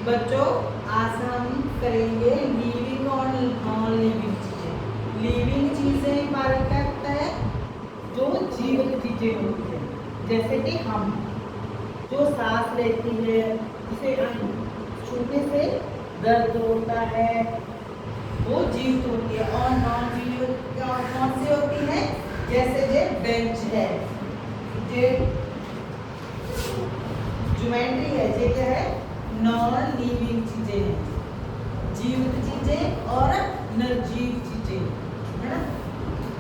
बच्चों आज हम करेंगे लिविंग और नॉन लिविंग चीजें। लिविंग चीजें हमारे क्या होता है, जो जीवित चीजें होती है, जैसे कि हम जो सांस लेती है, जिसे छूने से दर्द होता है, वो जीवित होती है। और नॉन जीवित कौन सी होती है, जैसे ये बेंच है, ये ज्योमेट्री है, ये क्या है, नॉन लिविंग चीजें हैं, जीवित चीजें और निर्जीव चीजें, है ना।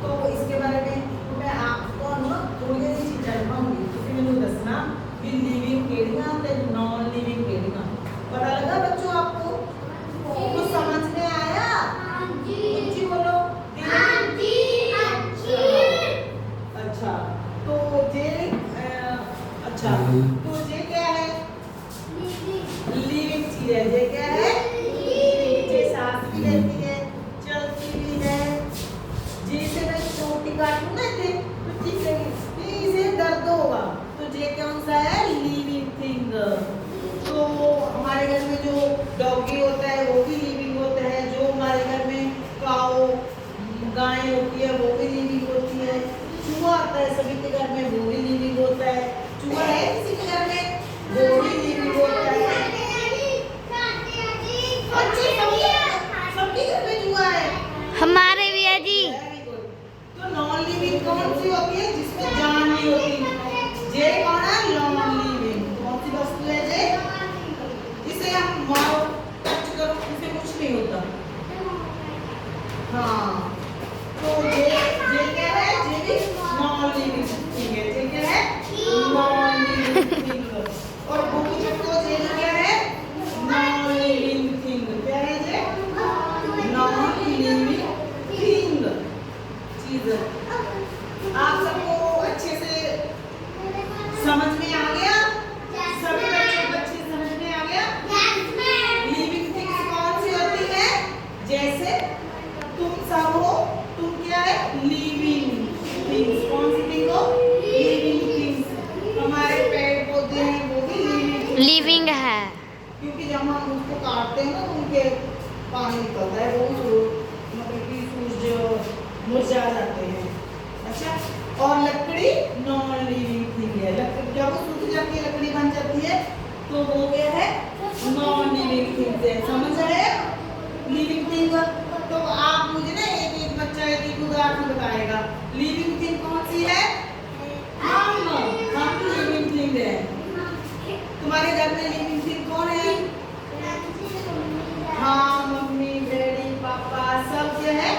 तो इसके बारे में तो मैं आपको ना थोड़ी सी चीजें बताऊंगी, उसे मैंने दसना कि लिविंग केड़ियां ते नॉन लिविंग केड़ियां। पता लगा बच्चों आपको? कुछ समझ में आया? जी बोलो। अच्छा, तो ये अच्छा, तो ये क्या है, लिविंग चीज है। ये क्या है, ये सांस भी लेती है, चलती भी है। जैसे मैं छोटी काटूं ना इसे, तो ठीक है, इसे दर्द होगा, तो ये कौन सा है, लिविंग थिंग। तो हमारे घर में जो डॉगी होता है वो भी लिविंग होता है, जो हमारे घर में काऊ गाय होती है वो भी लिविंग होती है। चूहा आता है सभी के घर में, वो भी लिविंग होता है। चूहा है किसी के घर में, वो भी लिविंग होता है। सबके घर में चूहा है, हमारे भी है जी। तो नॉन लिविंग कौन सी होती है, जिसमें जान नहीं होती, ये कौन है, नॉन लिविंग। कौन सी वस्तु है ये, जिसे हम मारो टच करो उसे कुछ नहीं होता। हाँ, तो ये क्या है, ये भी नॉन लिविंग थिंग है। ये क्या है, नॉन लिविंग थिंग। और भूखी चक्को ये क्या है, नॉन लिविंग थिंग। क्या है ये, नॉन लिविंग थिंग चीज। आप सबको अच्छे से समझ में आ गया? सभी बच्चे समझ में आ गया? लिविंग थिंग्स कौन सी होती है, जैसे तुम सब हो, तुम क्या है, लिविंग थिंग्स। कौन सी थिंग हो, लिविंग थिंग्स। हमारे पेड़ पौधे हैं वो भी लिविंग है, क्योंकि जब हम उसको काटते हैं ना तो उनके पानी निकलता है, वो मतलब कि सूरज मुरझा जाते हैं। अच्छा, और लकड़ी नॉन लिविंग थिंग है। लकड़ी जब वो सूख जाती है, लकड़ी बन जाती है, तो वो क्या है, नॉन लिविंग थिंग है। समझ आए लिविंग थिंग? तो आप मुझे ना एक एक बच्चा एक उदाहरण बताएगा, लिविंग थिंग कौन सी है, हम लिविंग थिंग है। तुम्हारे घर में लिविंग थिंग कौन है? हाँ, मम्मी डैडी पापा सब क्या है,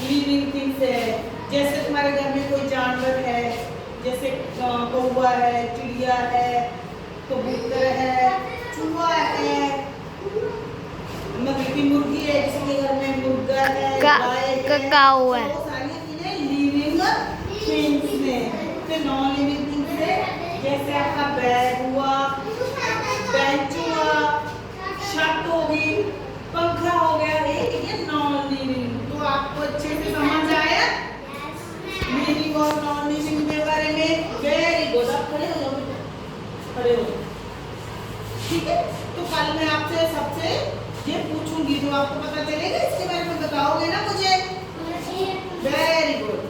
लिविंग थिंग्स है। जैसे तुम्हारे घर में कोई जानवर है, जैसे कौवा है, चिड़िया है, कबूतर है, चूहा है, मतलब कि मुर्गी है, जिसके घर में मुर्गा है, गाय है, काऊ है, वो सारी चीजें लिविंग थिंग्स में। फिर नॉन लिविंग थिंग्स है, जैसे आपका बैग हुआ, बेंच हुआ, छत होगी, पंखा हो गया, ये नॉन लिविंग। तो आपको अच्छे से समझ आया लिविंग और नॉन लिविंग के बारे में? Very good. आप खड़े हो जाओ, खड़े हो, ठीक है। तो कल मैं आपसे सबसे ये पूछूंगी, जो आपको पता चलेगा इसके बारे में बताओगे ना मुझे? Very good.